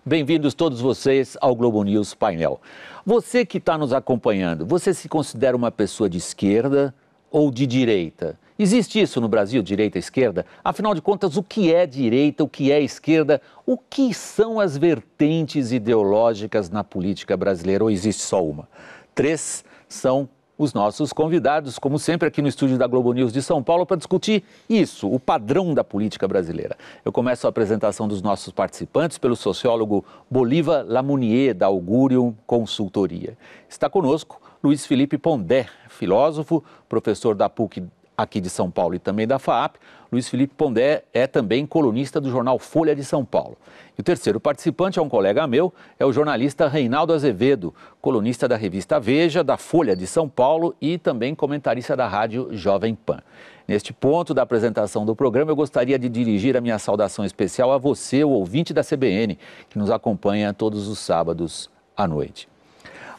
Bem-vindos todos vocês ao Globo News Painel. Você que está nos acompanhando, você se considera uma pessoa de esquerda ou de direita? Existe isso no Brasil, direita e esquerda? Afinal de contas, o que é direita, o que é esquerda? O que são as vertentes ideológicas na política brasileira ou existe só uma? 3 são os nossos convidados, como sempre, aqui no estúdio da Globo News de São Paulo, para discutir isso, o padrão da política brasileira. Eu começo a apresentação dos nossos participantes pelo sociólogo Bolívar Lamounier, da Augurium Consultoria. Está conosco Luiz Felipe Pondé, filósofo, professor da PUC aqui de São Paulo e também da FAAP. Luiz Felipe Pondé é também colunista do jornal Folha de São Paulo. E o terceiro participante é um colega meu, é o jornalista Reinaldo Azevedo, colunista da revista Veja, da Folha de São Paulo e também comentarista da rádio Jovem Pan. Neste ponto da apresentação do programa, eu gostaria de dirigir a minha saudação especial a você, o ouvinte da CBN, que nos acompanha todos os sábados à noite.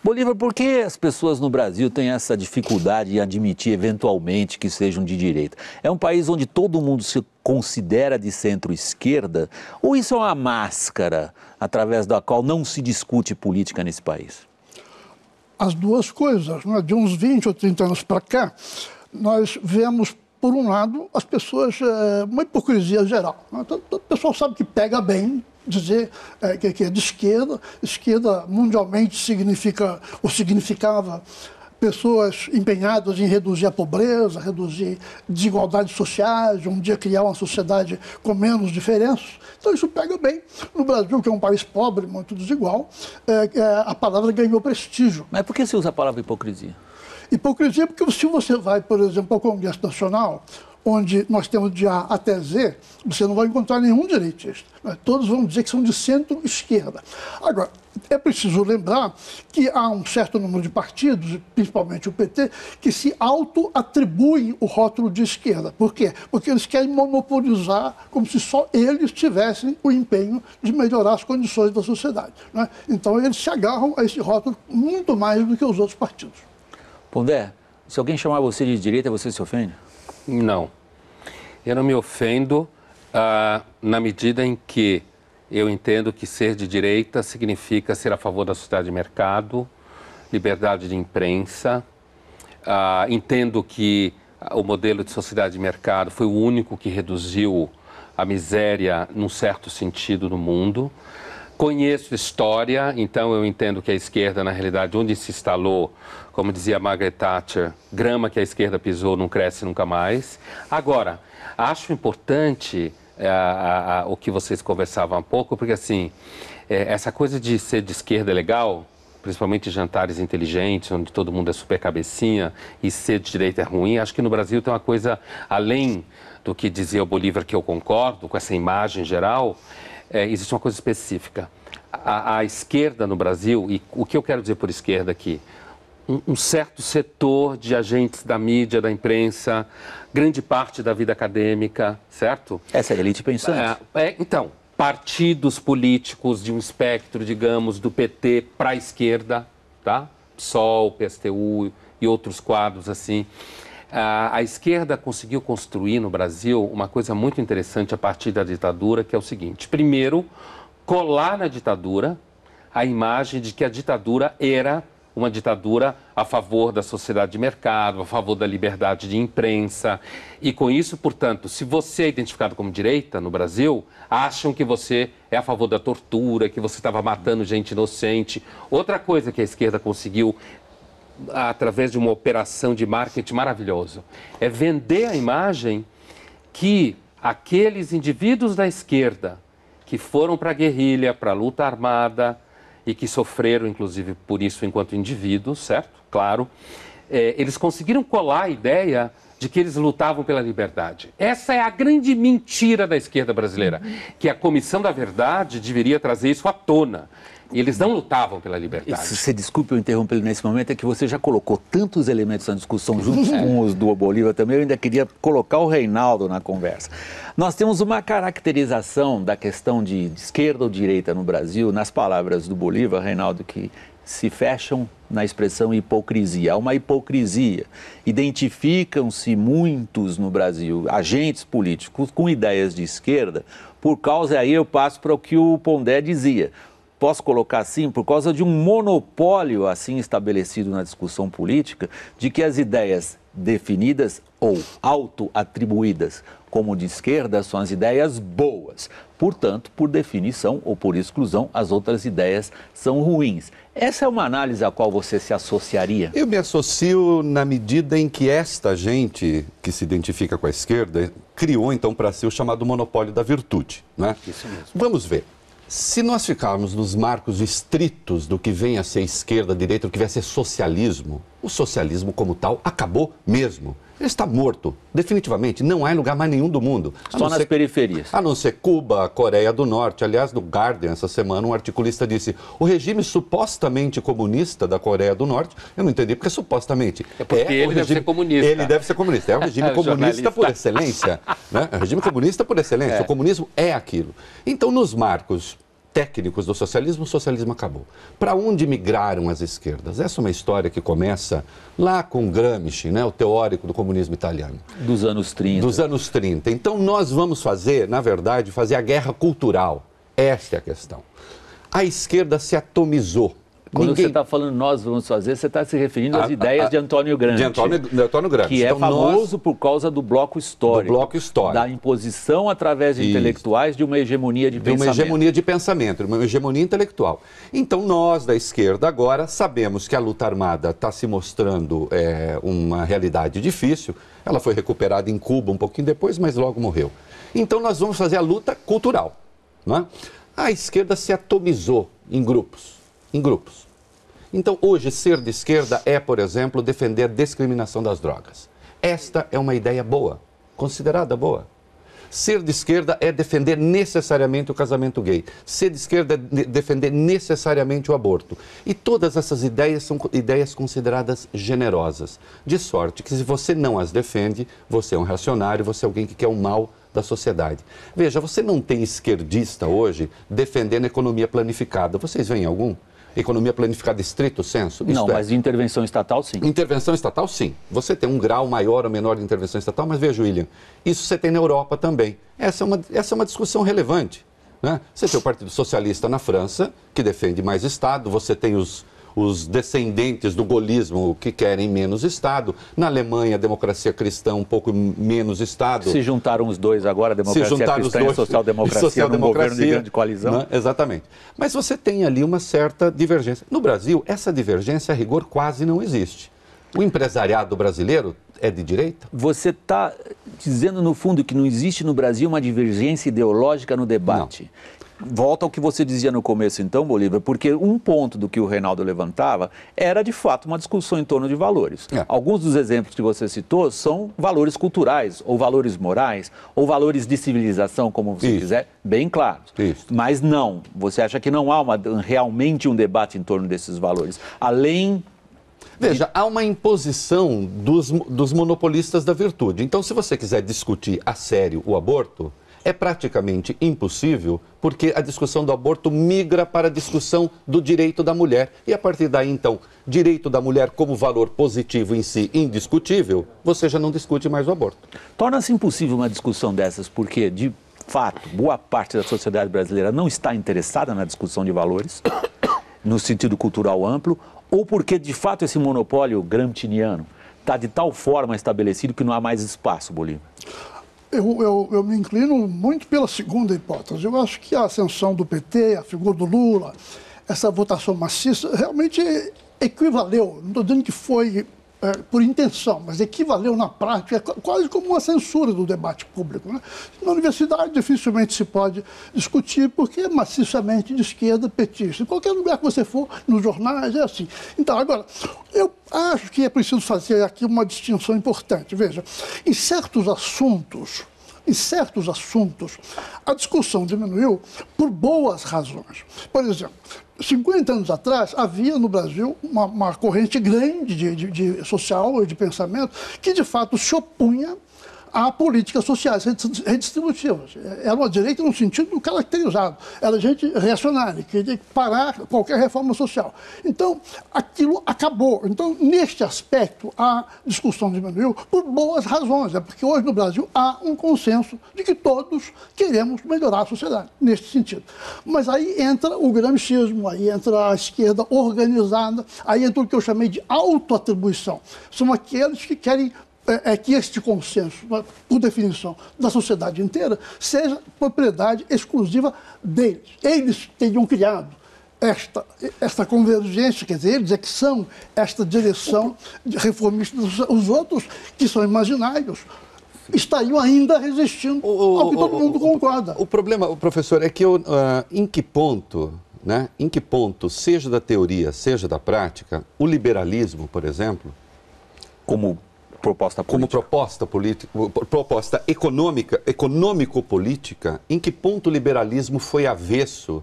Bolívar, por que as pessoas no Brasil têm essa dificuldade em admitir eventualmente que sejam de direita? É um país onde todo mundo se considera de centro-esquerda? Ou isso é uma máscara através da qual não se discute política nesse país? As duas coisas, né? De uns 20 ou 30 anos para cá, nós vemos, por um lado, as pessoas, uma hipocrisia geral. Né? O pessoal sabe que pega bem dizer que é de esquerda. Esquerda mundialmente significa, ou significava, pessoas empenhadas em reduzir a pobreza, reduzir desigualdades sociais, um dia criar uma sociedade com menos diferenças. Então isso pega bem. No Brasil, que é um país pobre, muito desigual, a palavra ganhou prestígio. Mas por que você usa a palavra hipocrisia? Hipocrisia porque se você vai, por exemplo, ao Congresso Nacional, onde nós temos de A até Z, você não vai encontrar nenhum direitista. Todos vão dizer que são de centro-esquerda. Agora, é preciso lembrar que há um certo número de partidos, principalmente o PT, que se auto-atribuem o rótulo de esquerda. Por quê? Porque eles querem monopolizar como se só eles tivessem o empenho de melhorar as condições da sociedade. Né? Então, eles se agarram a esse rótulo muito mais do que os outros partidos. Pondé, se alguém chamar você de direita, você se ofende? Não. Eu não me ofendo na medida em que eu entendo que ser de direita significa ser a favor da sociedade de mercado, liberdade de imprensa. Entendo que o modelo de sociedade de mercado foi o único que reduziu a miséria, num certo sentido, no mundo. Conheço história, então eu entendo que a esquerda, na realidade, onde se instalou, como dizia Margaret Thatcher, grama que a esquerda pisou não cresce nunca mais. Agora, acho importante o que vocês conversavam há pouco, porque assim, essa coisa de ser de esquerda é legal, principalmente jantares inteligentes, onde todo mundo é super cabecinha, e ser de direita é ruim. Acho que no Brasil tem uma coisa, além do que dizia o Bolívar, que eu concordo, com essa imagem geral, existe uma coisa específica. A esquerda no Brasil, e o que eu quero dizer por esquerda aqui, um certo setor de agentes da mídia, da imprensa, grande parte da vida acadêmica, certo? Essa é a elite pensante. Então, partidos políticos de um espectro, digamos, do PT para a esquerda, tá? PSOL, PSTU e outros quadros assim. A esquerda conseguiu construir no Brasil uma coisa muito interessante a partir da ditadura, que é o seguinte: primeiro, colar na ditadura a imagem de que a ditadura era uma ditadura a favor da sociedade de mercado, a favor da liberdade de imprensa. E com isso, portanto, se você é identificado como direita no Brasil, acham que você é a favor da tortura, que você estava matando gente inocente. Outra coisa que a esquerda conseguiu, através de uma operação de marketing maravilhoso, é vender a imagem que aqueles indivíduos da esquerda que foram para a guerrilha, para a luta armada e que sofreram, inclusive, por isso enquanto indivíduos, certo? Claro. Eles conseguiram colar a ideia de que eles lutavam pela liberdade. Essa é a grande mentira da esquerda brasileira, que a Comissão da Verdade deveria trazer isso à tona. E eles não lutavam pela liberdade. Você desculpe eu interromper ele nesse momento, é que você já colocou tantos elementos na discussão, juntos com os do Bolívar também, eu ainda queria colocar o Reinaldo na conversa. Nós temos uma caracterização da questão de esquerda ou direita no Brasil, nas palavras do Bolívar, Reinaldo, que se fecham na expressão hipocrisia. Há uma hipocrisia. Identificam-se muitos no Brasil, agentes políticos com ideias de esquerda, por causa, aí eu passo para o que o Pondé dizia, posso colocar assim, por causa de um monopólio assim estabelecido na discussão política, de que as ideias definidas ou auto-atribuídas como de esquerda são as ideias boas. Portanto, por definição ou por exclusão, as outras ideias são ruins. Essa é uma análise à qual você se associaria? Eu me associo na medida em que esta gente que se identifica com a esquerda criou então para si o chamado monopólio da virtude, né? Isso mesmo. Vamos ver. Se nós ficarmos nos marcos estritos do que vem a ser esquerda, direita, do que vem a ser socialismo, o socialismo como tal acabou mesmo. Ele está morto, definitivamente. Não há em lugar mais nenhum do mundo. Só nas periferias. A não ser Cuba, Coreia do Norte. Aliás, no Guardian, essa semana, um articulista disse o regime supostamente comunista da Coreia do Norte, eu não entendi, porque supostamente... É porque ele deve ser comunista. Ele deve ser comunista. É o regime comunista por excelência. Né? É o regime comunista por excelência. O comunismo é aquilo. Então, nos marcos técnicos do socialismo, o socialismo acabou. Para onde migraram as esquerdas? Essa é uma história que começa lá com Gramsci, né, o teórico do comunismo italiano. Dos anos 30. Dos anos 30. Então nós vamos fazer, na verdade, fazer a guerra cultural. Esta é a questão. A esquerda se atomizou. Quando você está falando nós vamos fazer, você está se referindo às ideias de Antônio Gramsci. De Antônio Gramsci. Que é famoso por causa do bloco histórico. Do bloco histórico. Da imposição através de intelectuais de uma hegemonia de pensamento. De uma hegemonia de pensamento, uma hegemonia intelectual. Então nós, da esquerda, agora sabemos que a luta armada está se mostrando uma realidade difícil. Ela foi recuperada em Cuba um pouquinho depois, mas logo morreu. Então nós vamos fazer a luta cultural. Não é? A esquerda se atomizou em grupos. Então, hoje, ser de esquerda é, por exemplo, defender a descriminação das drogas. Esta é uma ideia boa, considerada boa. Ser de esquerda é defender necessariamente o casamento gay. Ser de esquerda é defender necessariamente o aborto. E todas essas ideias são ideias consideradas generosas. De sorte que, se você não as defende, você é um reacionário, você é alguém que quer o mal da sociedade. Veja, você não tem esquerdista hoje defendendo a economia planificada. Vocês veem algum? Economia planificada estrito senso? Não, mas de intervenção estatal, sim. Intervenção estatal, sim. Você tem um grau maior ou menor de intervenção estatal, mas veja, William, isso você tem na Europa também. Essa é uma discussão relevante, né? Você tem o Partido Socialista na França, que defende mais Estado, você tem os descendentes do gaullismo que querem menos Estado. Na Alemanha, a democracia cristã um pouco menos Estado. Se juntaram os dois agora, a democracia cristã e a social-democracia num governo de grande coalizão. Né? Exatamente. Mas você tem ali uma certa divergência. No Brasil, essa divergência, a rigor, quase não existe. O empresariado brasileiro é de direita? Você está dizendo, no fundo, que não existe no Brasil uma divergência ideológica no debate. Não. Volta ao que você dizia no começo, então, Bolívar, porque um ponto do que o Reinaldo levantava era, de fato, uma discussão em torno de valores. Alguns dos exemplos que você citou são valores culturais, ou valores morais, ou valores de civilização, como você quiser, bem claros. Mas não, você acha que não há realmente um debate em torno desses valores, além... Veja, há uma imposição dos monopolistas da virtude. Então, se você quiser discutir a sério o aborto, é praticamente impossível, porque a discussão do aborto migra para a discussão do direito da mulher. E a partir daí, então, direito da mulher como valor positivo em si, indiscutível, você já não discute mais o aborto. Torna-se impossível uma discussão dessas, porque, de fato, boa parte da sociedade brasileira não está interessada na discussão de valores, no sentido cultural amplo, ou porque, de fato, esse monopólio gramsciano está de tal forma estabelecido que não há mais espaço, Bolívar? Eu me inclino muito pela segunda hipótese. Eu acho que a ascensão do PT, a figura do Lula, essa votação maciça, realmente equivaleu, não estou dizendo que foi por intenção, mas equivaleu na prática, quase como uma censura do debate público, né? Na universidade dificilmente se pode discutir, porque é maciçamente de esquerda, petista. Em qualquer lugar que você for, nos jornais, é assim. Então, agora, eu acho que é preciso fazer aqui uma distinção importante. Veja, em certos assuntos, a discussão diminuiu por boas razões. Por exemplo, 50 anos atrás, havia no Brasil uma corrente grande de social e de pensamento que, de fato, se opunha a políticas sociais redistributivas. Era uma direita no sentido caracterizado. Era gente reacionária, que queria parar qualquer reforma social. Então, aquilo acabou. Então, neste aspecto, a discussão diminuiu por boas razões. É porque hoje no Brasil há um consenso de que todos queremos melhorar a sociedade, neste sentido. Mas aí entra o gramscismo, aí entra a esquerda organizada, aí entra o que eu chamei de autoatribuição. São aqueles que querem que este consenso, por definição, da sociedade inteira, seja propriedade exclusiva deles. Eles teriam criado esta convergência, quer dizer, eles é que são esta direção reformista. Os outros, que são imaginários, estariam ainda resistindo ao que todo mundo concorda. O problema, professor, é que em que ponto, né, seja da teoria, seja da prática, o liberalismo, por exemplo, como proposta política, proposta econômica, econômico-política, em que ponto o liberalismo foi avesso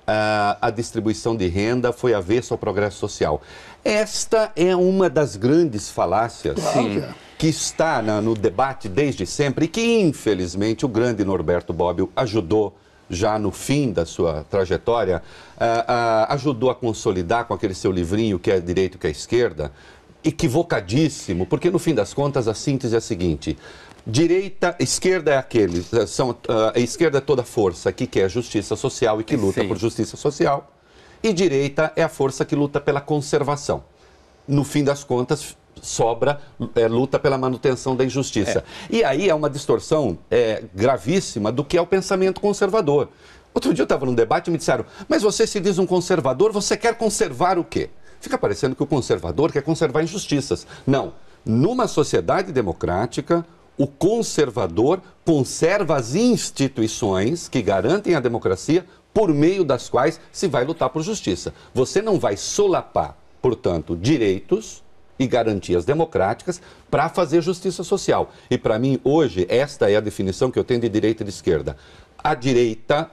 à distribuição de renda, foi avesso ao progresso social? Esta é uma das grandes falácias que está no debate desde sempre e que, infelizmente, o grande Norberto Bobbio ajudou, já no fim da sua trajetória, ajudou a consolidar com aquele seu livrinho, que é Direito, que é Esquerda, equivocadíssimo, porque no fim das contas a síntese é a seguinte: esquerda é a esquerda é toda força que quer justiça social e que luta por justiça social, e direita é a força que luta pela conservação. No fim das contas, luta pela manutenção da injustiça. E aí é uma distorção gravíssima do que é o pensamento conservador. Outro dia eu estava num debate e me disseram: mas você se diz um conservador, você quer conservar o quê? Fica parecendo que o conservador quer conservar injustiças. Não. Numa sociedade democrática, o conservador conserva as instituições que garantem a democracia por meio das quais se vai lutar por justiça. Você não vai solapar, portanto, direitos e garantias democráticas para fazer justiça social. E para mim, hoje, esta é a definição que eu tenho de direita e de esquerda. A direita,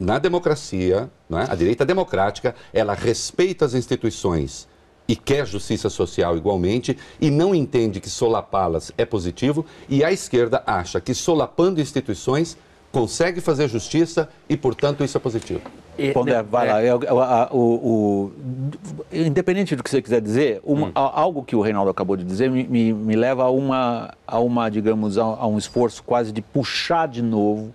na democracia, não é? A direita democrática, ela respeita as instituições e quer justiça social igualmente e não entende que solapá-las é positivo, e a esquerda acha que solapando instituições consegue fazer justiça e, portanto, isso é positivo. Pondé, vai lá. Independente do que você quiser dizer, algo que o Reinaldo acabou de dizer me leva a um esforço quase de puxar de novo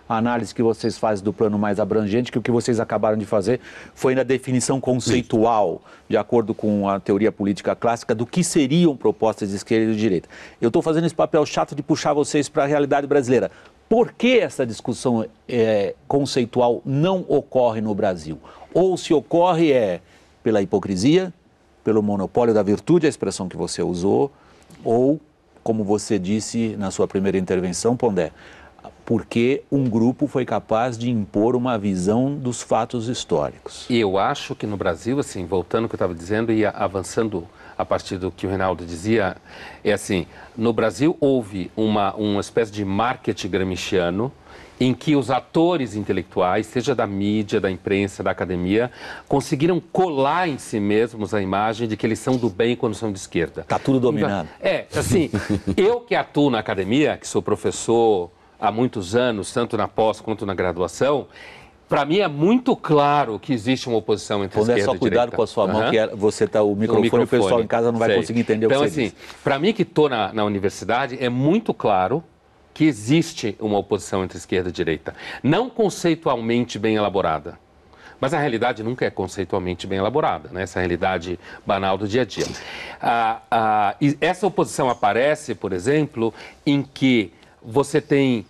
a análise que vocês fazem do plano mais abrangente, que o que vocês acabaram de fazer foi na definição conceitual, de acordo com a teoria política clássica, do que seriam propostas de esquerda e de direita. Eu estou fazendo esse papel chato de puxar vocês para a realidade brasileira. Por que essa discussão conceitual não ocorre no Brasil? Ou se ocorre pela hipocrisia, pelo monopólio da virtude, a expressão que você usou, ou, como você disse na sua primeira intervenção, Pondé, porque um grupo foi capaz de impor uma visão dos fatos históricos. E eu acho que no Brasil, assim, voltando ao que eu estava dizendo e avançando a partir do que o Reinaldo dizia, é assim, no Brasil houve uma espécie de marketing gramsciano em que os atores intelectuais, seja da mídia, da imprensa, da academia, conseguiram colar em si mesmos a imagem de que eles são do bem quando são de esquerda. Está tudo dominado. Assim, eu que atuo na academia, que sou professor há muitos anos, tanto na pós quanto na graduação, para mim é muito claro que existe uma oposição entre esquerda e direita. Só cuidado com a sua mão, que você tá o microfone, o pessoal em casa não vai conseguir entender o que você diz. Então, assim, para mim que estou na universidade, é muito claro que existe uma oposição entre esquerda e direita. Não conceitualmente bem elaborada, mas a realidade nunca é conceitualmente bem elaborada, né? Essa realidade banal do dia a dia. E essa oposição aparece, por exemplo, em que você tem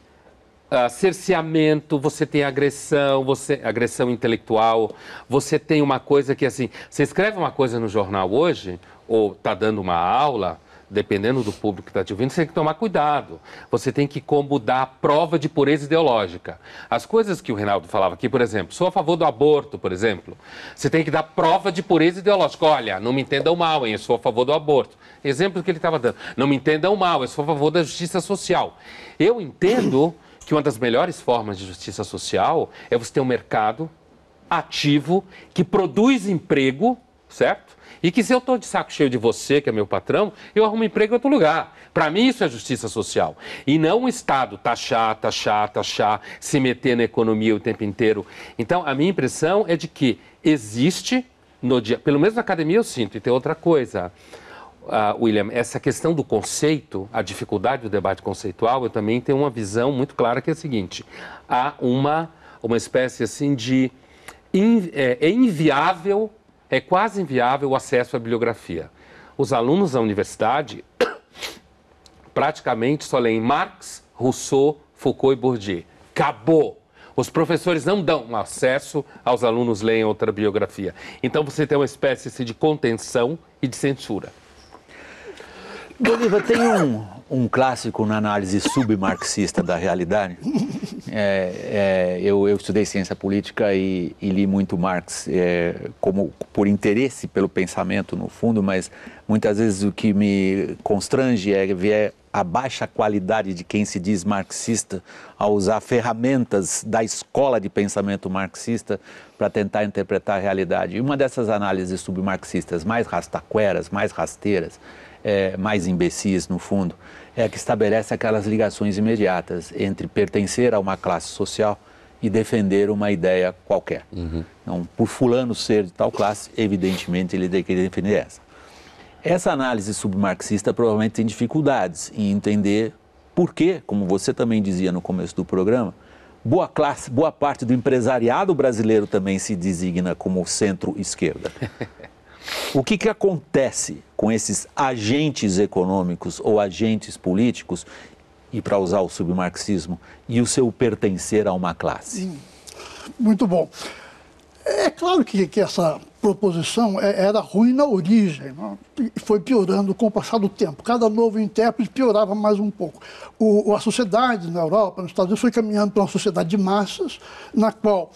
cerceamento, você tem agressão, agressão intelectual, você tem uma coisa que, assim, você escreve uma coisa no jornal hoje, ou está dando uma aula, dependendo do público que está te ouvindo, você tem que tomar cuidado. Você tem que como dar prova de pureza ideológica. As coisas que o Reinaldo falava aqui, por exemplo, sou a favor do aborto, por exemplo, você tem que dar prova de pureza ideológica. Olha, não me entendam mal, hein? Eu sou a favor do aborto. Exemplo que ele estava dando. Não me entendam mal, eu sou a favor da justiça social. Eu entendo que uma das melhores formas de justiça social é você ter um mercado ativo que produz emprego certo? E que se eu estou de saco cheio de você, que é meu patrão, eu arrumo emprego em outro lugar. Para mim isso é justiça social. E não o Estado taxar, se meter na economia o tempo inteiro. Então, a minha impressão é de que existe, no dia, pelo menos na academia eu sinto, e tem outra coisa, William, essa questão do conceito, a dificuldade do debate conceitual, eu também tenho uma visão muito clara que é a seguinte, há uma espécie assim de... é inviável, é quase inviável o acesso à bibliografia. Os alunos da universidade praticamente só leem Marx, Rousseau, Foucault e Bourdieu. Acabou! Os professores não dão acesso aos alunos lerem outra bibliografia. Então você tem uma espécie de contenção e de censura. Bolívar, tem um clássico na análise submarxista da realidade. Eu estudei ciência política e li muito Marx, como por interesse pelo pensamento no fundo, mas muitas vezes o que me constrange é ver a baixa qualidade de quem se diz marxista ao usar ferramentas da escola de pensamento marxista para tentar interpretar a realidade. E uma dessas análises submarxistas mais rastaqueras, mais rasteiras, mais imbecis no fundo, é a que estabelece aquelas ligações imediatas entre pertencer a uma classe social e defender uma ideia qualquer. Então, por fulano ser de tal classe, evidentemente ele tem que defender essa. Essa análise submarxista provavelmente tem dificuldades em entender por que, como você também dizia no começo do programa, boa parte do empresariado brasileiro também se designa como centro-esquerda. O que acontece com esses agentes econômicos ou agentes políticos, e para usar o submarxismo, e o seu pertencer a uma classe? Muito bom. É claro que essa proposição era ruim na origem, não? E foi piorando com o passar do tempo. Cada novo intérprete piorava mais um pouco. A sociedade na Europa, nos Estados Unidos, foi caminhando para uma sociedade de massas, na qual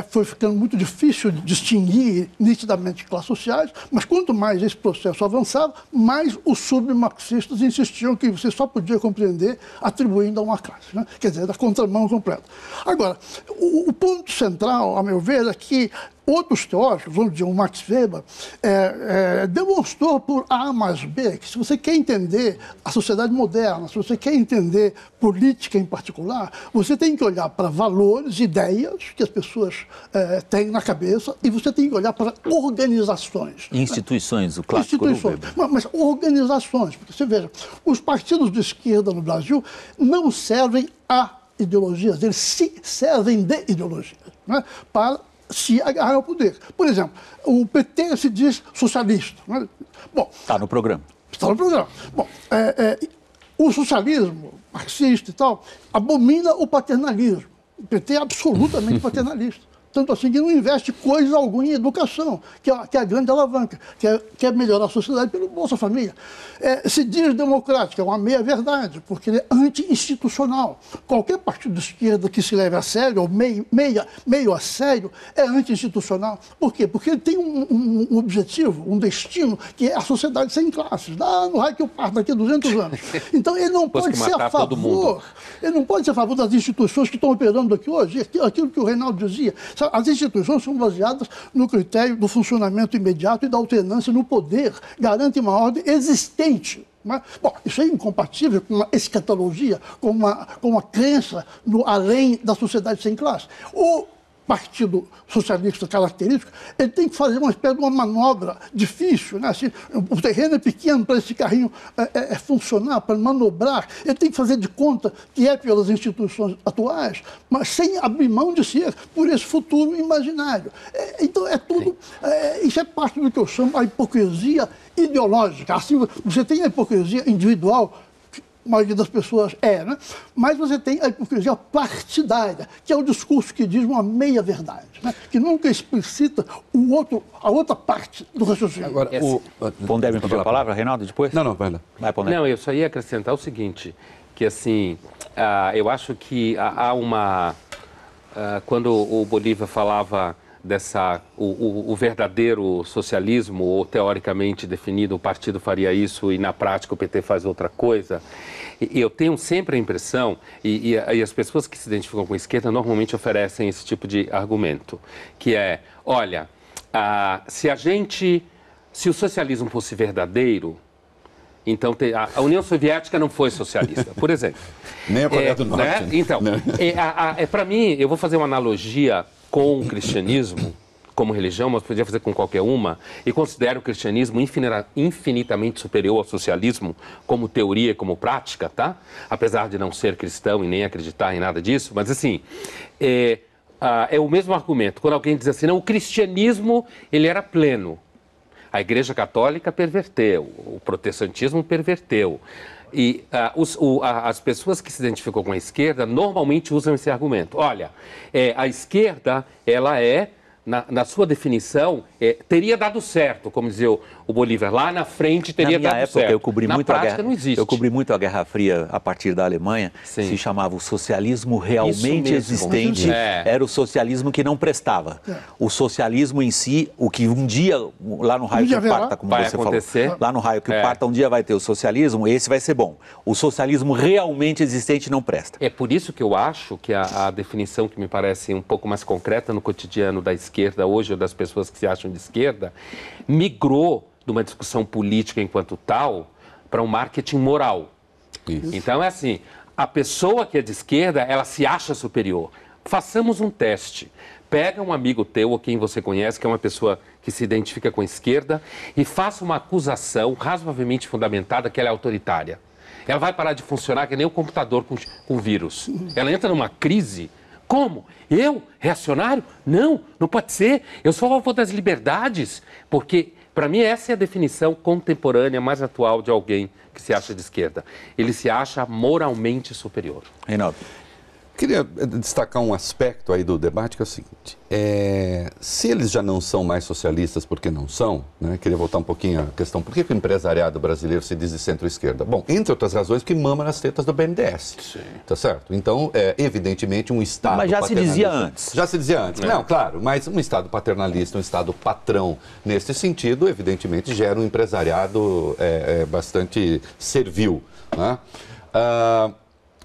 foi ficando muito difícil de distinguir nitidamente classes sociais, mas quanto mais esse processo avançava, mais os submarxistas insistiam que você só podia compreender atribuindo a uma classe, né? Quer dizer, da contramão completa. Agora, o ponto central, a meu ver, é que outros teóricos, vamos dizer, o Max Weber, demonstrou por A mais B que se você quer entender a sociedade moderna, se você quer entender política em particular, você tem que olhar para valores, ideias que as pessoas têm na cabeça e você tem que olhar para organizações. Instituições, o clássico do Weber. Mas organizações, porque você veja, os partidos de esquerda no Brasil não servem a ideologias, eles se servem de ideologias, né, para se agarrar ao poder. Por exemplo, o PT se diz socialista. Né? Bom, está no programa. Está no programa. Bom, o socialismo marxista e tal abomina o paternalismo. O PT é absolutamente paternalista. Tanto assim que não investe coisa alguma em educação, que é a grande alavanca, que é melhorar a sociedade pelo Bolsa Família. Se diz democrático, é uma meia-verdade, porque ele é anti-institucional. Qualquer partido de esquerda que se leve a sério, ou meio a sério, é anti-institucional. Por quê? Porque ele tem um objetivo, um destino, que é a sociedade sem classes. No raio que eu parto daqui a 200 anos. Então ele não pode ser a favor. Ele não pode ser a favor das instituições que estão operando aqui hoje, aquilo que o Reinaldo dizia. As instituições são baseadas no critério do funcionamento imediato e da alternância no poder, garantem uma ordem existente. Né? Bom, isso é incompatível com uma escatologia, com uma crença no além da sociedade sem classe. O Partido Socialista característico, ele tem que fazer uma espécie de uma manobra difícil, né? Assim, o terreno é pequeno para esse carrinho funcionar, para manobrar, ele tem que fazer de conta que é pelas instituições atuais, mas sem abrir mão de ser por esse futuro imaginário. Então é tudo, isso é parte do que eu chamo a hipocrisia ideológica. Assim, você tem a hipocrisia individual, a maioria das pessoas né? Mas você tem a hipocrisia partidária, que é o discurso que diz uma meia-verdade, né? Que nunca explicita a outra parte do raciocínio. Agora, Pondé me pediu a palavra, Reinaldo, depois? Não, vai lá. Vai, Pondé. Não, eu só ia acrescentar o seguinte, que assim, eu acho que há uma... quando o Bolívar falava o verdadeiro socialismo, ou teoricamente definido, o partido faria isso e na prática o PT faz outra coisa. E eu tenho sempre a impressão, e as pessoas que se identificam com a esquerda normalmente oferecem esse tipo de argumento, que é, olha, se a gente se o socialismo fosse verdadeiro, então a União Soviética não foi socialista, por exemplo. Nem a Coreia do Norte. Né? Então, para mim, eu vou fazer uma analogia com o cristianismo, como religião, mas podia fazer com qualquer uma, e considero o cristianismo infinitamente superior ao socialismo como teoria e como prática, tá? Apesar de não ser cristão e nem acreditar em nada disso, mas assim, é o mesmo argumento. Quando alguém diz assim, não, o cristianismo, ele era pleno. A Igreja Católica perverteu, o protestantismo perverteu. E as pessoas que se identificam com a esquerda normalmente usam esse argumento. Olha, a esquerda, ela na sua definição, teria dado certo, como dizia o Bolívar, lá na frente teria dado certo. Na minha época, eu cobri muito a guerra, não existe. Eu cobri muito a Guerra Fria a partir da Alemanha. Sim. Se chamava o socialismo realmente existente, era o socialismo que não prestava. O socialismo em si, o que um dia, lá no raio que parta, como você falou, lá no raio que parta, um dia vai ter o socialismo, esse vai ser bom. O socialismo realmente existente não presta. É por isso que eu acho que a definição que me parece um pouco mais concreta no cotidiano da esquerda hoje, ou das pessoas que se acham de esquerda, migrou de uma discussão política enquanto tal para um marketing moral. Isso. Então é assim, a pessoa que é de esquerda, ela se acha superior. Façamos um teste. Pega um amigo teu ou quem você conhece, que é uma pessoa que se identifica com a esquerda, e faça uma acusação razoavelmente fundamentada que ela é autoritária. Ela vai parar de funcionar que nem o computador com vírus. Ela entra numa crise. Como? Eu? Reacionário? Não, não pode ser. Eu sou a favor das liberdades. Porque, para mim, essa é a definição contemporânea mais atual de alguém que se acha de esquerda. Ele se acha moralmente superior. Reinaldo. Queria destacar um aspecto aí do debate, que é o seguinte, se eles já não são mais socialistas porque não são, né, queria voltar um pouquinho à questão, por que o empresariado brasileiro se diz de centro-esquerda? Bom, entre outras razões, porque mama nas tetas do BNDES, sim. Tá certo? Então, evidentemente, um Estado Mas já se dizia antes. Já se dizia antes, não, claro, mas um Estado paternalista, um Estado patrão, nesse sentido, evidentemente, gera um empresariado bastante servil, né?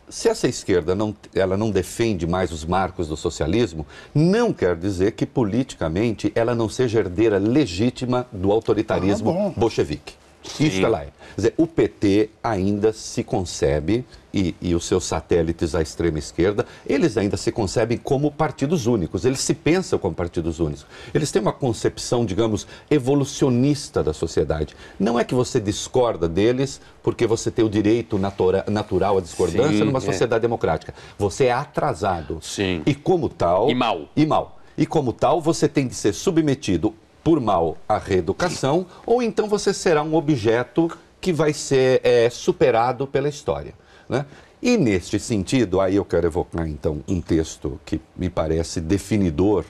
Se essa esquerda ela não defende mais os marcos do socialismo, não quer dizer que politicamente ela não seja herdeira legítima do autoritarismo bolchevique. Sim. Isso ela é. Quer dizer, o PT ainda se concebe, e os seus satélites à extrema esquerda, eles ainda se concebem como partidos únicos, eles se pensam como partidos únicos. Eles têm uma concepção, digamos, evolucionista da sociedade. Não é que você discorda deles porque você tem o direito natural à discordância numa sociedade democrática. Você é atrasado. Sim. E como tal... E mal. E como tal, você tem de ser submetido por mal à reeducação, ou então você será um objeto que vai ser superado pela história, né? E neste sentido, aí eu quero evocar então um texto que me parece definidor,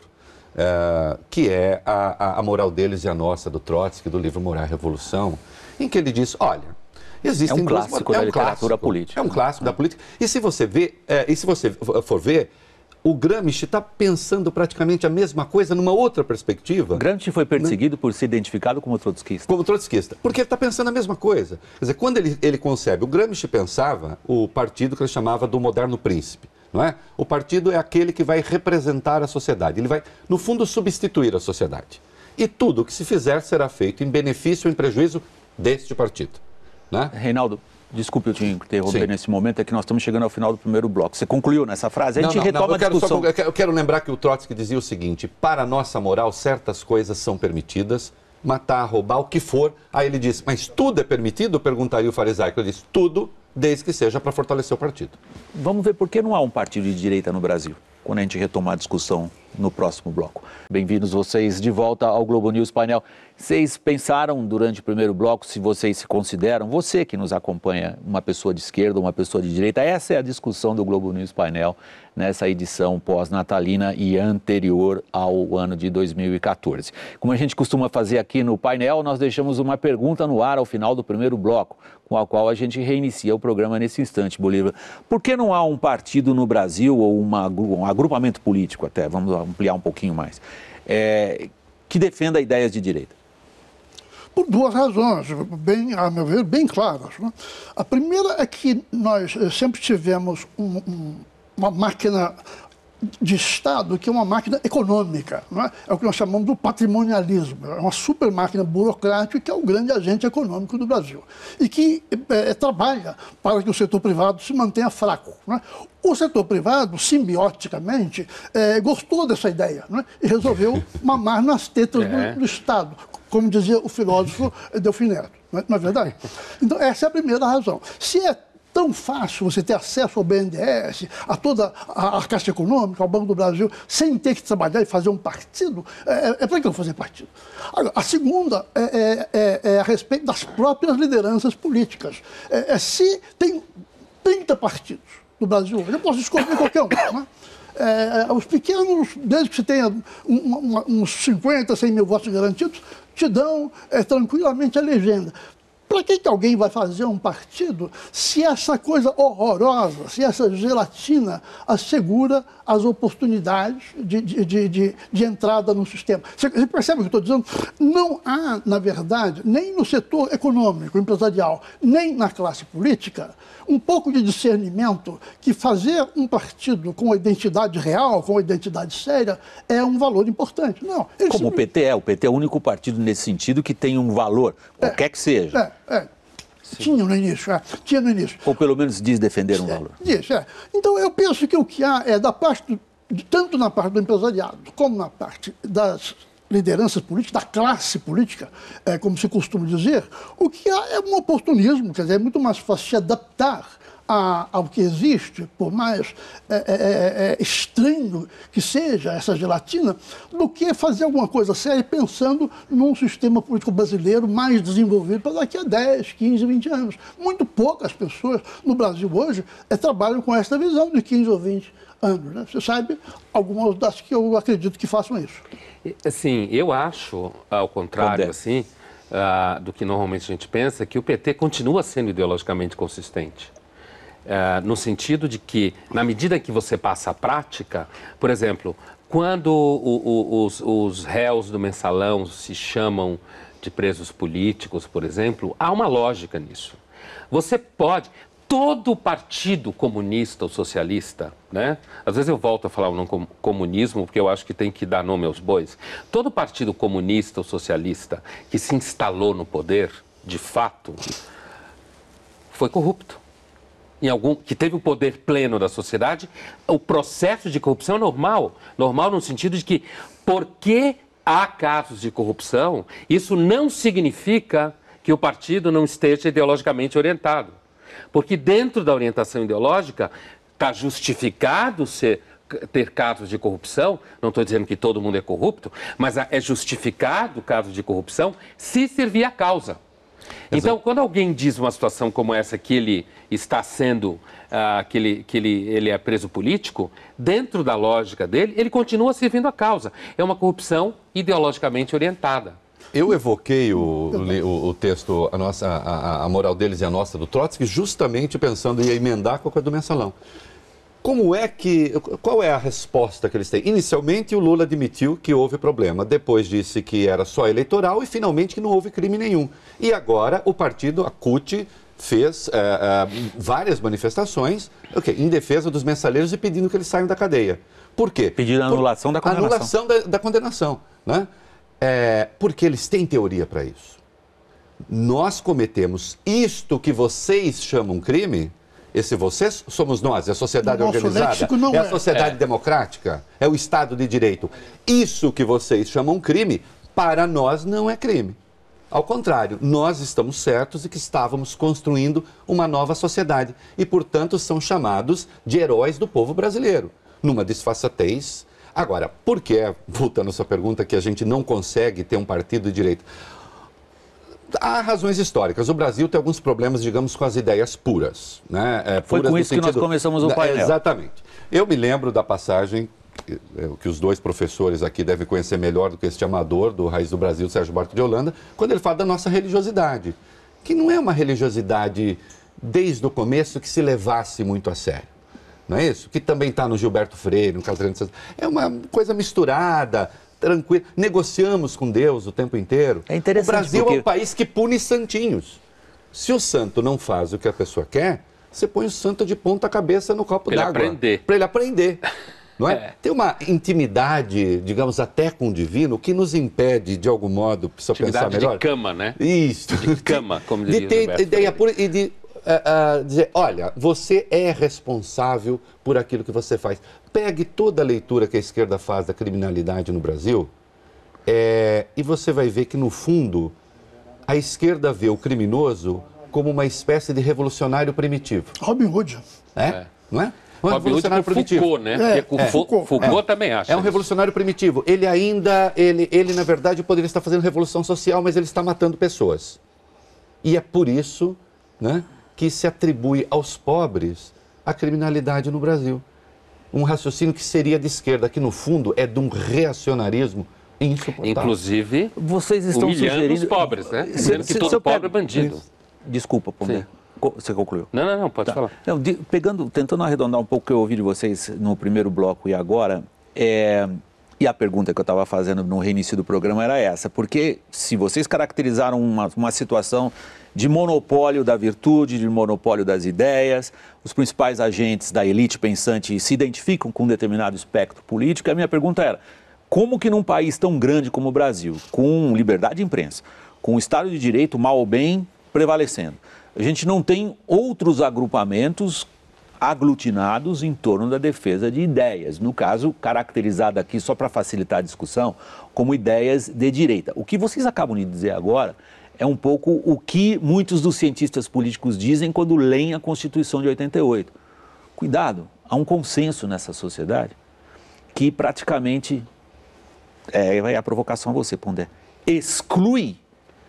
que é a moral deles e a nossa, do Trotsky, do livro Moral e Revolução, em que ele diz, olha, existem um clássico da literatura política. É um clássico da política. E se você for ver, o Gramsci está pensando praticamente a mesma coisa numa outra perspectiva. Gramsci foi perseguido por ser identificado como trotskista. Como trotskista, porque ele está pensando a mesma coisa. Quer dizer, quando ele concebe, o Gramsci pensava o partido que ele chamava do moderno príncipe, não é? O partido é aquele que vai representar a sociedade, ele vai, no fundo, substituir a sociedade. E tudo o que se fizer será feito em benefício ou em prejuízo deste partido, né? Reinaldo, desculpe eu te interromper nesse momento, é que nós estamos chegando ao final do primeiro bloco. Você concluiu nessa frase? A gente retoma a discussão. Eu quero lembrar que o Trotsky dizia o seguinte, para a nossa moral, certas coisas são permitidas, matar, roubar, o que for. Aí ele disse, mas tudo é permitido? Perguntaria o farisaico. Ele disse, tudo, desde que seja para fortalecer o partido. Vamos ver por que não há um partido de direita no Brasil, quando a gente retomar a discussão no próximo bloco. Bem-vindos vocês de volta ao Globo News Painel. Vocês pensaram durante o primeiro bloco se vocês se consideram, você que nos acompanha, uma pessoa de esquerda ou uma pessoa de direita? Essa é a discussão do Globo News Painel nessa edição pós-natalina e anterior ao ano de 2014. Como a gente costuma fazer aqui no painel, nós deixamos uma pergunta no ar ao final do primeiro bloco, com a qual a gente reinicia o programa nesse instante, Bolívar. Por que não há um partido no Brasil, ou um agrupamento político até, vamos ampliar um pouquinho mais, que defenda ideias de direita? Por duas razões, a meu ver, bem claras, né? A primeira é que nós sempre tivemos uma máquina de Estado que é uma máquina econômica, não é? É o que nós chamamos do patrimonialismo, é uma super máquina burocrática que é o grande agente econômico do Brasil e que trabalha para que o setor privado se mantenha fraco, não é? O setor privado, simbioticamente, gostou dessa ideia, não é? E resolveu mamar nas tetas do Estado, como dizia o filósofo Delfim Neto, não é verdade? Então, essa é a primeira razão. Se é tão fácil você ter acesso ao BNDES, a toda a Caixa Econômica, ao Banco do Brasil, sem ter que trabalhar e fazer um partido, para que eu fazer partido? Agora, a segunda é a respeito das próprias lideranças políticas. Se tem 30 partidos no Brasil, eu posso escolher qualquer um, né? Os pequenos, desde que você tenha uns 50, 100 mil votos garantidos, te dão tranquilamente a legenda. Para que alguém vai fazer um partido se essa coisa horrorosa, se essa gelatina assegura as oportunidades de entrada no sistema? Você percebe o que eu estou dizendo? Não há, na verdade, nem no setor econômico, empresarial, nem na classe política, um pouco de discernimento que fazer um partido com a identidade real, com a identidade séria, é um valor importante. Não. Como o PT é. O PT é o único partido nesse sentido que tem um valor, qualquer que seja. Tinha no início, tinha no início. Ou pelo menos diz defender um valor. Diz. Então, eu penso que o que há é da parte, tanto na parte do empresariado, como na parte das lideranças políticas, da classe política, como se costuma dizer, o que há é um oportunismo, quer dizer, é muito mais fácil se adaptar ao que existe, por mais estranho que seja essa gelatina, do que fazer alguma coisa séria pensando num sistema político brasileiro mais desenvolvido para daqui a 10, 15, 20 anos. Muito poucas pessoas no Brasil hoje trabalham com essa visão de 15 ou 20 anos. Né? Você sabe, algumas das que eu acredito que façam isso. Assim, eu acho, ao contrário assim, do que normalmente a gente pensa, que o PT continua sendo ideologicamente consistente. No sentido de que, na medida que você passa a prática, por exemplo, quando os réus do mensalão se chamam de presos políticos, por exemplo, há uma lógica nisso. Você pode... Todo partido comunista ou socialista, né? Às vezes eu volto a falar o nome comunismo, porque eu acho que tem que dar nome aos bois. Todo partido comunista ou socialista que se instalou no poder, de fato, foi corrupto. Que teve o poder pleno da sociedade, o processo de corrupção é normal. Normal no sentido de que, porque há casos de corrupção, isso não significa que o partido não esteja ideologicamente orientado. Porque dentro da orientação ideológica está justificado ter casos de corrupção, não estou dizendo que todo mundo é corrupto, mas é justificado o caso de corrupção se servir a causa. Então, quando alguém diz uma situação como essa, que ele está sendo, que ele é preso político, dentro da lógica dele, ele continua servindo a causa. É uma corrupção ideologicamente orientada. Eu evoquei o texto, a moral deles e a nossa do Trotsky, justamente pensando em emendar com a coisa do mensalão. Qual é a resposta que eles têm? Inicialmente, o Lula admitiu que houve problema, depois disse que era só eleitoral e finalmente que não houve crime nenhum. E agora o partido, a CUT, fez várias manifestações em defesa dos mensaleiros e pedindo que eles saiam da cadeia. Por quê? Pedindo a anulação da condenação. Anulação da condenação, né? Porque eles têm teoria para isso. Nós cometemos isto que vocês chamam crime, esse vocês somos nós, é a sociedade organizada, é a sociedade democrática, é o Estado de Direito. Isso que vocês chamam crime, para nós não é crime. Ao contrário, nós estamos certos de que estávamos construindo uma nova sociedade e, portanto, são chamados de heróis do povo brasileiro, numa disfarçatez. Agora, por que, voltando a sua pergunta, que a gente não consegue ter um partido de direita? Há razões históricas. O Brasil tem alguns problemas, digamos, com as ideias puras. Né? Foi com isso que nós começamos o painel. Exatamente. Eu me lembro da passagem, que os dois professores aqui devem conhecer melhor do que este amador do Raiz do Brasil, Sérgio Buarque de Holanda, quando ele fala da nossa religiosidade, que não é uma religiosidade, desde o começo, que se levasse muito a sério. Não é isso? Que também está no Gilberto Freire, no Caltrano de Santos. É uma coisa misturada, tranquila. Negociamos com Deus o tempo inteiro. É interessante. O Brasil é um país que pune santinhos. Se o santo não faz o que a pessoa quer, você põe o santo de ponta cabeça no copo d'água. Para ele aprender. Para ele aprender. não é? Tem uma intimidade, digamos, até com o divino, que nos impede, de algum modo, precisa pensar melhor. De cama, né? Isso. De cama, como diria de ter ideia pura e de dizer, olha, você é responsável por aquilo que você faz. Pegue toda a leitura que a esquerda faz da criminalidade no Brasil e você vai ver que, no fundo, a esquerda vê o criminoso como uma espécie de revolucionário primitivo. Robin Hood. Não é? Robin Hood com Foucault, né? Foucault também acha. É um revolucionário primitivo. Ele, na verdade, poderia estar fazendo revolução social, mas ele está matando pessoas. E é por isso, né, que se atribui aos pobres a criminalidade no Brasil. Um raciocínio que seria de esquerda, que, no fundo, é de um reacionarismo insuportável. Inclusive, vocês estão humilhando os pobres, né? Dizendo que todo pobre é bandido. Desculpa, Pondé. Você concluiu? Não, pode falar. Não, tentando arredondar um pouco o que eu ouvi de vocês no primeiro bloco e agora, e a pergunta que eu estava fazendo no reinício do programa era essa, porque se vocês caracterizaram uma situação de monopólio da virtude, de monopólio das ideias, os principais agentes da elite pensante se identificam com um determinado espectro político, a minha pergunta era, como que num país tão grande como o Brasil, com liberdade de imprensa, com o Estado de Direito, mal ou bem, prevalecendo, a gente não tem outros agrupamentos aglutinados em torno da defesa de ideias, no caso, caracterizada aqui, só para facilitar a discussão, como ideias de direita. O que vocês acabam de dizer agora é um pouco o que muitos dos cientistas políticos dizem quando leem a Constituição de 88. Cuidado, há um consenso nessa sociedade que praticamente, vai a provocação a você, Pondé, exclui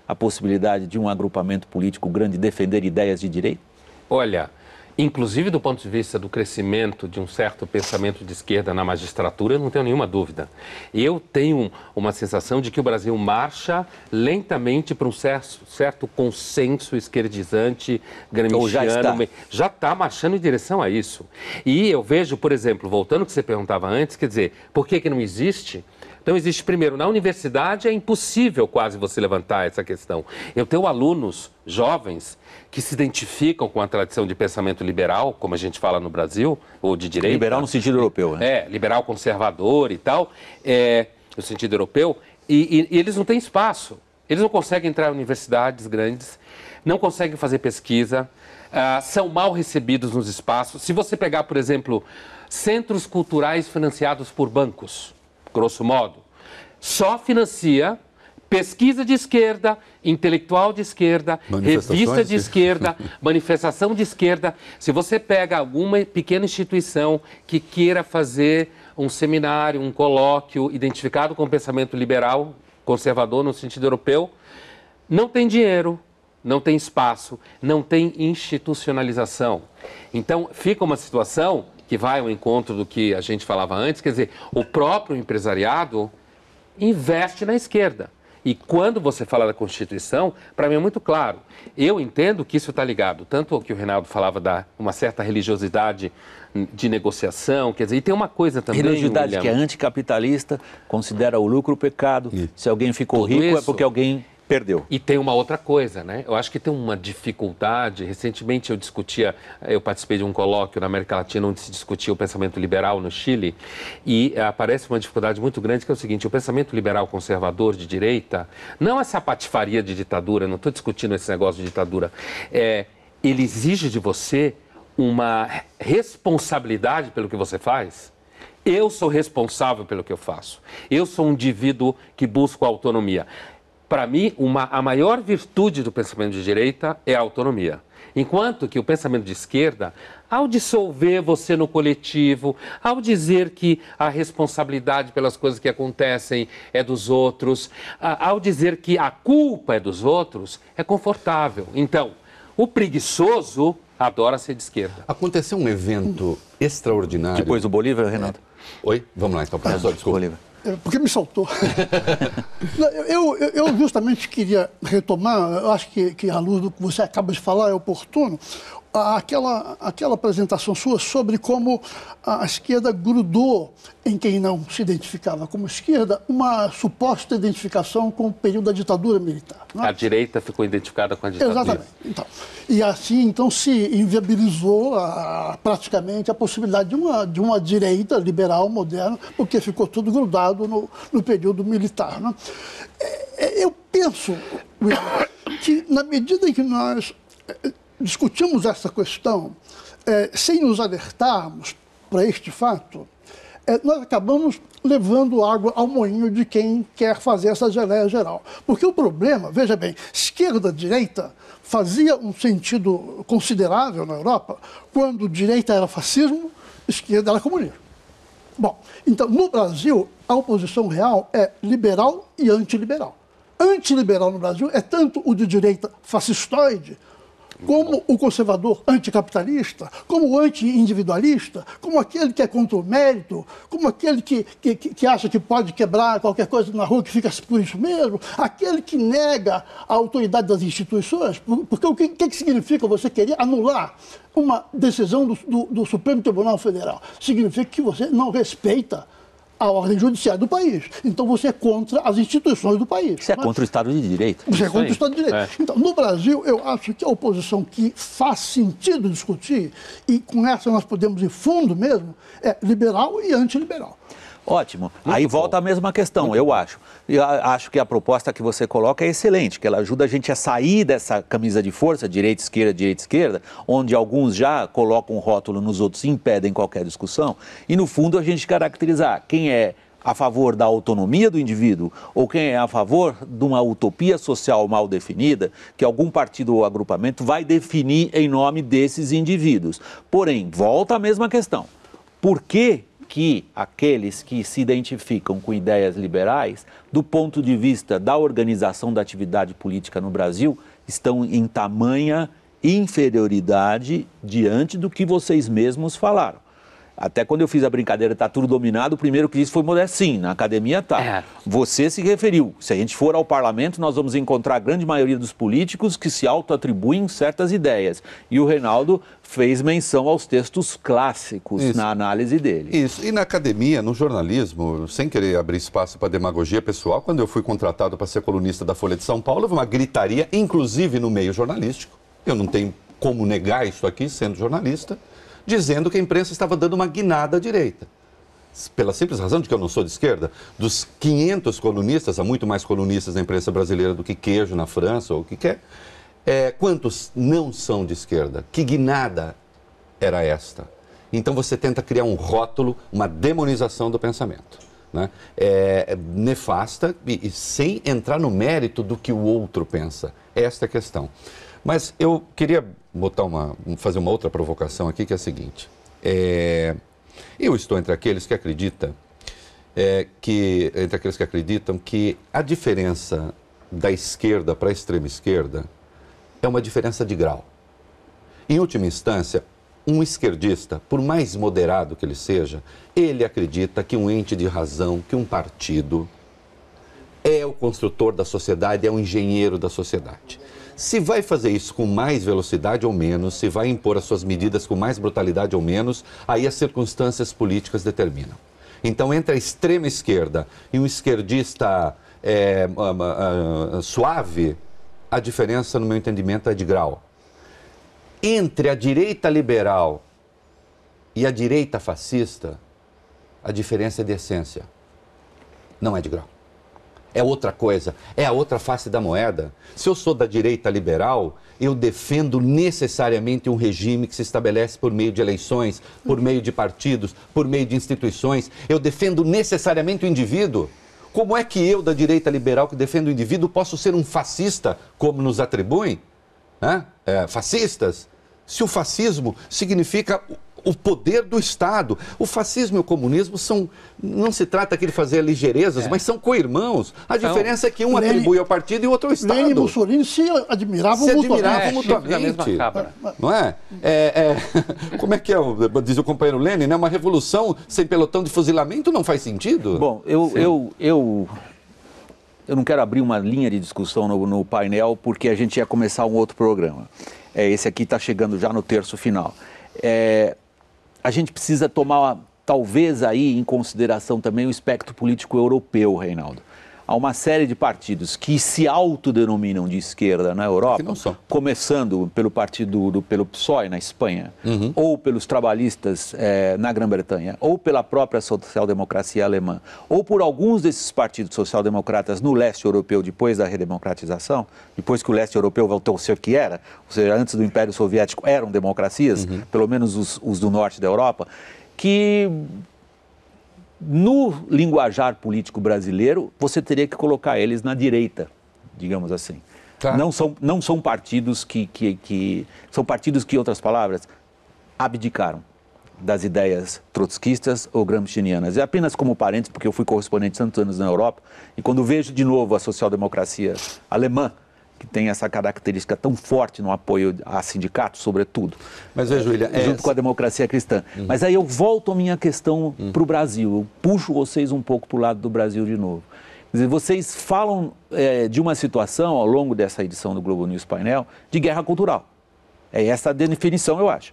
a possibilidade de um agrupamento político grande defender ideias de direita? Olha, inclusive do ponto de vista do crescimento de um certo pensamento de esquerda na magistratura, eu não tenho nenhuma dúvida. Eu tenho uma sensação de que o Brasil marcha lentamente para um certo consenso esquerdizante, gramsciano. Já está marchando em direção a isso. E eu vejo, por exemplo, voltando ao que você perguntava antes, quer dizer, por que não existe? Então, existe, primeiro, na universidade é impossível quase você levantar essa questão. Eu tenho alunos jovens que se identificam com a tradição de pensamento liberal, como a gente fala no Brasil, ou de direita. Liberal no sentido europeu, né? Liberal conservador e tal, no sentido europeu, e eles não têm espaço. Eles não conseguem entrar em universidades grandes, não conseguem fazer pesquisa, são mal recebidos nos espaços. Se você pegar, por exemplo, centros culturais financiados por bancos, grosso modo, só financia pesquisa de esquerda, intelectual de esquerda, revista de esquerda, manifestação de esquerda. Se você pega alguma pequena instituição que queira fazer um seminário, um colóquio identificado com o pensamento liberal, conservador no sentido europeu, não tem dinheiro, não tem espaço, não tem institucionalização. Então, fica uma situação que vai ao encontro do que a gente falava antes, quer dizer, o próprio empresariado investe na esquerda. E quando você fala da Constituição, para mim é muito claro. Eu entendo que isso está ligado, tanto ao que o Reinaldo falava da uma certa religiosidade de negociação, quer dizer, e tem uma coisa também... Religiosidade que é anticapitalista, considera o lucro pecado, se alguém ficou rico é porque alguém... perdeu. E tem uma outra coisa, né? Eu acho que tem uma dificuldade. Recentemente eu participei de um colóquio na América Latina onde se discutia o pensamento liberal no Chile e aparece uma dificuldade muito grande que é o seguinte, o pensamento liberal conservador de direita, não essa patifaria de ditadura, não estou discutindo esse negócio de ditadura, ele exige de você uma responsabilidade pelo que você faz. Eu sou responsável pelo que eu faço. Eu sou um indivíduo que busca autonomia. Para mim, a maior virtude do pensamento de direita é a autonomia. Enquanto que o pensamento de esquerda, ao dissolver você no coletivo, ao dizer que a responsabilidade pelas coisas que acontecem é dos outros, ao dizer que a culpa é dos outros, é confortável. Então, o preguiçoso adora ser de esquerda. Aconteceu um evento extraordinário. Depois do Bolívar, Renato? Oi? Vamos lá então, professor, desculpa. Bolívar. Porque me saltou. eu justamente queria retomar, eu acho que à luz do que você acaba de falar é oportuno, aquela apresentação sua sobre como a esquerda grudou em quem não se identificava como esquerda uma suposta identificação com o período da ditadura militar. Não é? A direita ficou identificada com a ditadura. Exatamente. Então, e assim, então, se inviabilizou praticamente a possibilidade de uma direita liberal moderna, porque ficou tudo grudado no período militar. Não é? Eu penso, William, que na medida em que nós discutimos essa questão sem nos alertarmos para este fato, nós acabamos levando água ao moinho de quem quer fazer essa geleia geral. Porque o problema, veja bem, esquerda-direita fazia um sentido considerável na Europa quando direita era fascismo, esquerda era comunismo. Bom, então, no Brasil, a oposição real é liberal e antiliberal. Antiliberal no Brasil é tanto o de direita fascistoide, como o conservador anticapitalista, como o anti-individualista, como aquele que é contra o mérito, como aquele que acha que pode quebrar qualquer coisa na rua que fica por isso mesmo, aquele que nega a autoridade das instituições, porque o que significa você querer anular uma decisão do Supremo Tribunal Federal? Significa que você não respeita a ordem judiciária do país. Então você é contra as instituições do país. Você é contra o Estado de Direito. Você é contra o Estado de Direito. Então, no Brasil, eu acho que a oposição que faz sentido discutir, e com essa nós podemos ir fundo mesmo, é liberal e antiliberal. Ótimo. Aí volta a mesma questão, eu acho. Eu acho que a proposta que você coloca é excelente, que ela ajuda a gente a sair dessa camisa de força, direita-esquerda, onde alguns já colocam um rótulo nos outros e impedem qualquer discussão. E, no fundo, a gente caracterizar quem é a favor da autonomia do indivíduo ou quem é a favor de uma utopia social mal definida, que algum partido ou agrupamento vai definir em nome desses indivíduos. Porém, volta a mesma questão. Por que aqueles que se identificam com ideias liberais, do ponto de vista da organização da atividade política no Brasil, estão em tamanha inferioridade diante do que vocês mesmos falaram? Até quando eu fiz a brincadeira, está tudo dominado, o primeiro que disse foi Modesto. Sim, na academia está. Você se referiu. Se a gente for ao parlamento, nós vamos encontrar a grande maioria dos políticos que se autoatribuem certas ideias. E o Reinaldo fez menção aos textos clássicos na análise dele. Isso. E na academia, no jornalismo, sem querer abrir espaço para demagogia pessoal, quando eu fui contratado para ser colunista da Folha de São Paulo, houve uma gritaria, inclusive no meio jornalístico. Eu não tenho como negar isso aqui, sendo jornalista, dizendo que a imprensa estava dando uma guinada à direita. Pela simples razão de que eu não sou de esquerda, dos 500 colunistas, há muito mais colunistas na imprensa brasileira do que queijo na França ou o que quer, quantos não são de esquerda? Que guinada era esta? Então você tenta criar um rótulo, uma demonização do pensamento, né? É nefasta e sem entrar no mérito do que o outro pensa. Esta é a questão. Mas eu queria fazer uma outra provocação aqui, que é a seguinte. Eu estou entre aqueles que acreditam que a diferença da esquerda para a extrema esquerda é uma diferença de grau. Em última instância, um esquerdista, por mais moderado que ele seja, ele acredita que um ente de razão, que um partido é o construtor da sociedade, é o engenheiro da sociedade. Se vai fazer isso com mais velocidade ou menos, se vai impor as suas medidas com mais brutalidade ou menos, aí as circunstâncias políticas determinam. Então, entre a extrema esquerda e um esquerdista suave, a diferença, no meu entendimento, é de grau. Entre a direita liberal e a direita fascista, a diferença é de essência, não é de grau. É outra coisa, é a outra face da moeda. Se eu sou da direita liberal, eu defendo necessariamente um regime que se estabelece por meio de eleições, por meio de partidos, por meio de instituições. Eu defendo necessariamente o indivíduo. Como é que eu, da direita liberal, que defendo o indivíduo, posso ser um fascista, como nos atribuem? Fascistas? Se o fascismo significa o poder do Estado. O fascismo e o comunismo não se trata aqui de fazer ligeirezas, mas são co-irmãos. A diferença é que um atribui ao partido e o outro ao Estado. Lenin e Mussolini se admiravam mutuamente. Não é? Como é que diz o companheiro Lenin, né? Uma revolução sem pelotão de fuzilamento não faz sentido? Bom, eu não quero abrir uma linha de discussão no painel, porque a gente ia começar um outro programa. esse aqui está chegando já no terço final. A gente precisa tomar, talvez, aí em consideração também o espectro político europeu, Reinaldo. Há uma série de partidos que se autodenominam de esquerda na Europa, começando pelo pelo PSOE na Espanha, ou pelos trabalhistas na Grã-Bretanha, ou pela própria social-democracia alemã, ou por alguns desses partidos social-democratas no leste europeu depois da redemocratização, depois que o leste europeu voltou a ser o que era, ou seja, antes do Império Soviético eram democracias, pelo menos os do norte da Europa, que no linguajar político brasileiro, você teria que colocar eles na direita, digamos assim. Tá. Não são partidos são partidos que, em outras palavras, abdicaram das ideias trotskistas ou gramscianas. E apenas como parênteses, porque eu fui correspondente tantos anos na Europa, e quando vejo de novo a social-democracia alemã, que tem essa característica tão forte no apoio a sindicatos, sobretudo. Mas veja, William, junto com a democracia cristã. Mas aí eu volto à minha questão para o Brasil. Eu puxo vocês um pouco para o lado do Brasil de novo. Quer dizer, vocês falam de uma situação, ao longo dessa edição do Globo News Painel, de guerra cultural. É essa a definição, eu acho.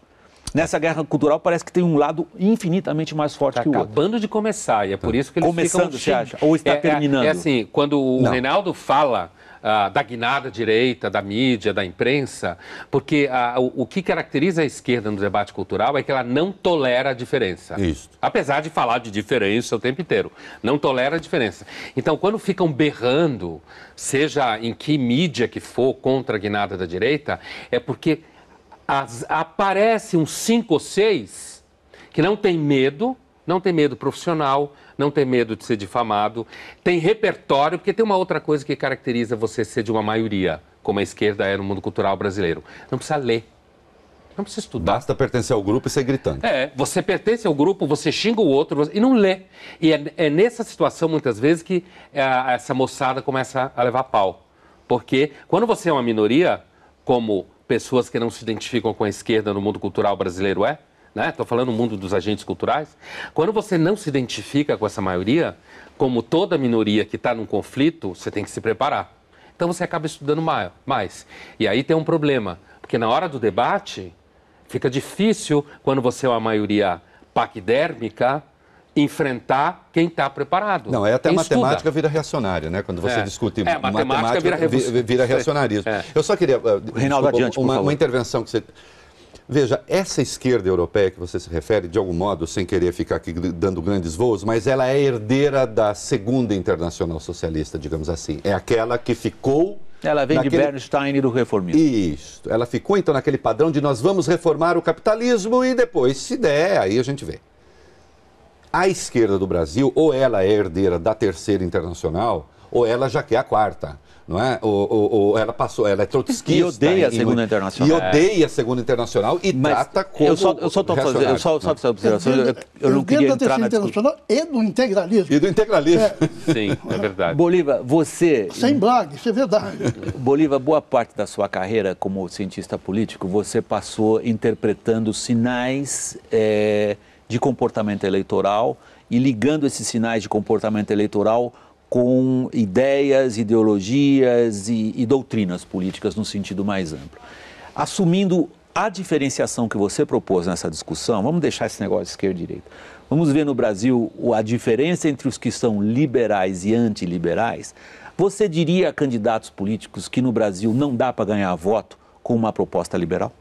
Nessa guerra cultural parece que tem um lado infinitamente mais forte que o outro. Está acabando de começar, e é por isso que eles começando, você acha? Ou está terminando? É assim, quando o Reinaldo fala da guinada direita, da mídia, da imprensa, porque o que caracteriza a esquerda no debate cultural é que ela não tolera a diferença. Isso. Apesar de falar de diferença o tempo inteiro. Não tolera a diferença. Então, quando ficam berrando, seja em que mídia que for contra a guinada da direita, é porque aparece uns 5 ou 6 que não tem medo profissional, não tem medo de ser difamado, tem repertório, porque tem uma outra coisa que caracteriza você ser de uma maioria, como a esquerda é no mundo cultural brasileiro. Não precisa ler, não precisa estudar. Basta pertencer ao grupo e ser gritante. Você pertence ao grupo, você xinga o outro e não lê. E é nessa situação, muitas vezes, que essa moçada começa a levar pau. Porque quando você é uma minoria, como pessoas que não se identificam com a esquerda no mundo cultural brasileiro Estou falando do mundo dos agentes culturais. Quando você não se identifica com essa maioria, como toda minoria que está num conflito, você tem que se preparar. Então você acaba estudando mais. E aí tem um problema, porque na hora do debate, fica difícil, quando você é uma maioria paquidérmica, enfrentar quem está preparado. Não, até a matemática vira reacionária, né? Quando você discute matemática vira reacionarismo. Eu só queria, Reinaldo, adiante, por favor. Uma intervenção que você... Veja, essa esquerda europeia que você se refere, de algum modo, sem querer ficar aqui dando grandes voos, mas ela é herdeira da segunda internacional socialista, digamos assim. É aquela que ficou... Ela vem de Bernstein e do reformismo. Isso. Ela ficou, então, naquele padrão de nós vamos reformar o capitalismo e depois, se der, aí a gente vê. A esquerda do Brasil, ou ela é herdeira da terceira internacional, ou ela já quer a quarta. Não é? Ou ela é trotskista. E odeia a segunda internacional. E odeia a segunda internacional e trata como. Eu só estou fazendo. Essa observação. Eu não queria entrar na internacional e do integralismo. E do integralismo. Sim, é verdade. Bolívar, você. Sem blague, isso é verdade. Bolívar, boa parte da sua carreira como cientista político, você passou interpretando sinais de comportamento eleitoral e ligando esses sinais de comportamento eleitoral com ideias, ideologias e doutrinas políticas no sentido mais amplo. Assumindo a diferenciação que você propôs nessa discussão, vamos deixar esse negócio de esquerda e direita. Vamos ver no Brasil a diferença entre os que são liberais e antiliberais. Você diria a candidatos políticos que no Brasil não dá para ganhar voto com uma proposta liberal?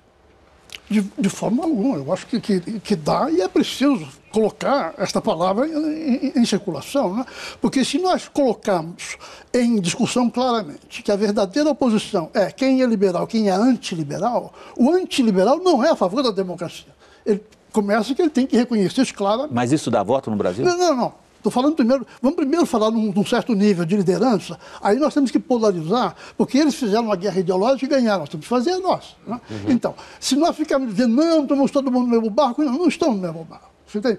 De forma alguma. Eu acho que dá e é preciso colocar esta palavra em circulação, né? Porque se nós colocarmos em discussão claramente que a verdadeira oposição é quem é liberal, quem é antiliberal, o antiliberal não é a favor da democracia. Ele começa que ele tem que reconhecer isso claramente. Mas isso dá voto no Brasil? Não. Estou falando primeiro, vamos primeiro falar num certo nível de liderança, aí nós temos que polarizar, porque eles fizeram uma guerra ideológica e ganharam, nós temos que fazer a nossa. Né? Então, se nós ficarmos dizendo, não, estamos todo mundo no mesmo barco, não estamos no mesmo barco. Você entende?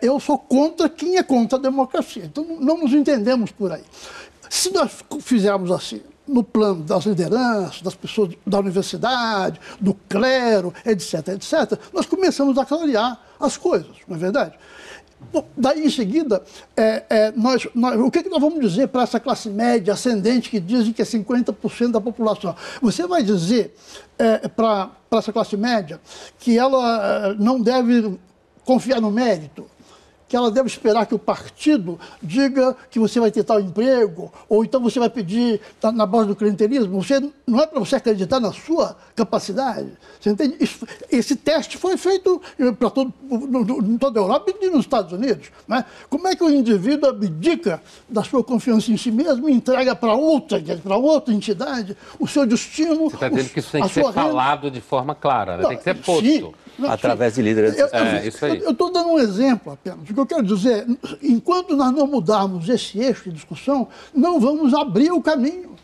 Eu sou contra quem é contra a democracia, então não nos entendemos por aí. Se nós fizermos assim, no plano das lideranças, das pessoas da universidade, do clero, etc., nós começamos a clarear as coisas, não é verdade? Daí, em seguida, o que nós vamos dizer para essa classe média ascendente que dizem que é 50% da população? Você vai dizer para essa classe média que ela não deve confiar no mérito, que ela deve esperar que o partido diga que você vai ter tal emprego, ou então você vai pedir na base do clientelismo. Não é para você acreditar na sua capacidade. Você entende? Esse teste foi feito para em toda a Europa e nos Estados Unidos. Né? Como é que o indivíduo abdica da sua confiança em si mesmo e entrega para outra entidade o seu destino? Você está dizendo que isso tem que ser falado de forma clara, né? Tem que ser posto. Sim. Através de líderes. Isso aí. Eu estou dando um exemplo apenas. O que eu quero dizer, enquanto nós não mudarmos esse eixo de discussão, não vamos abrir o caminho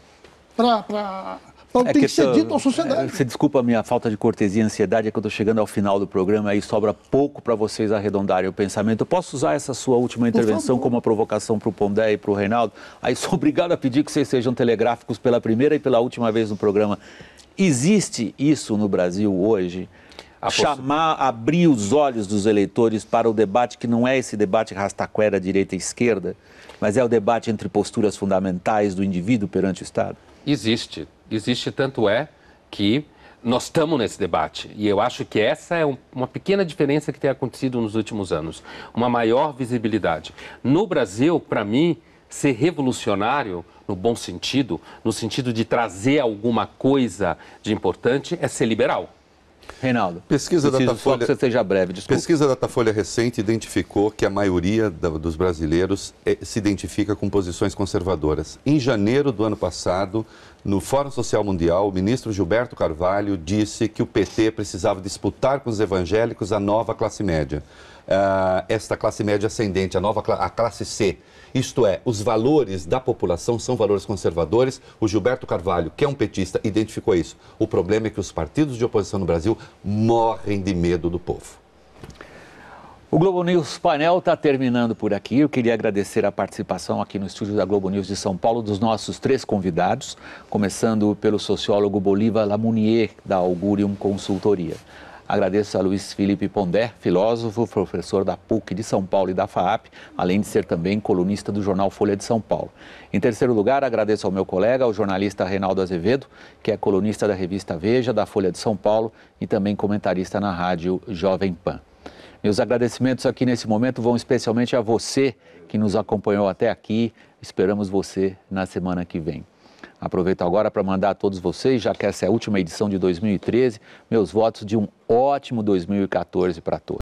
para o que tem que ser dito à sociedade. Você desculpa a minha falta de cortesia e ansiedade, é que eu estou chegando ao final do programa e sobra pouco para vocês arredondarem o pensamento. Eu posso usar essa sua última intervenção como uma provocação para o Pondé e para o Reinaldo? Aí sou obrigado a pedir que vocês sejam telegráficos pela primeira e pela última vez no programa. Existe isso no Brasil hoje? Abrir os olhos dos eleitores para o debate que não é esse debate rastaquera direita e esquerda, mas é o debate entre posturas fundamentais do indivíduo perante o Estado? Existe, tanto é que nós estamos nesse debate e eu acho que essa é uma pequena diferença que tem acontecido nos últimos anos, uma maior visibilidade. No Brasil, para mim, ser revolucionário, no bom sentido, no sentido de trazer alguma coisa de importante, é ser liberal. Reinaldo, pesquisa Datafolha, que você seja breve, desculpa. Pesquisa Datafolha recente identificou que a maioria dos brasileiros se identifica com posições conservadoras. Em janeiro do ano passado, no Fórum Social Mundial, o ministro Gilberto Carvalho disse que o PT precisava disputar com os evangélicos a nova classe média. Esta classe média ascendente, a classe C. Isto é, os valores da população são valores conservadores. O Gilberto Carvalho, que é um petista, identificou isso. O problema é que os partidos de oposição no Brasil morrem de medo do povo. O Globo News Painel está terminando por aqui. Eu queria agradecer a participação aqui no estúdio da Globo News de São Paulo dos nossos 3 convidados, começando pelo sociólogo Bolívar Lamounier, da Augurium Consultoria. Agradeço a Luiz Felipe Pondé, filósofo, professor da PUC de São Paulo e da FAAP, além de ser também colunista do jornal Folha de São Paulo. Em terceiro lugar, agradeço ao meu colega, o jornalista Reinaldo Azevedo, que é colunista da revista Veja, da Folha de São Paulo e também comentarista na rádio Jovem Pan. Meus agradecimentos aqui nesse momento vão especialmente a você que nos acompanhou até aqui. Esperamos você na semana que vem. Aproveito agora para mandar a todos vocês, já que essa é a última edição de 2013, meus votos de um ótimo 2014 para todos.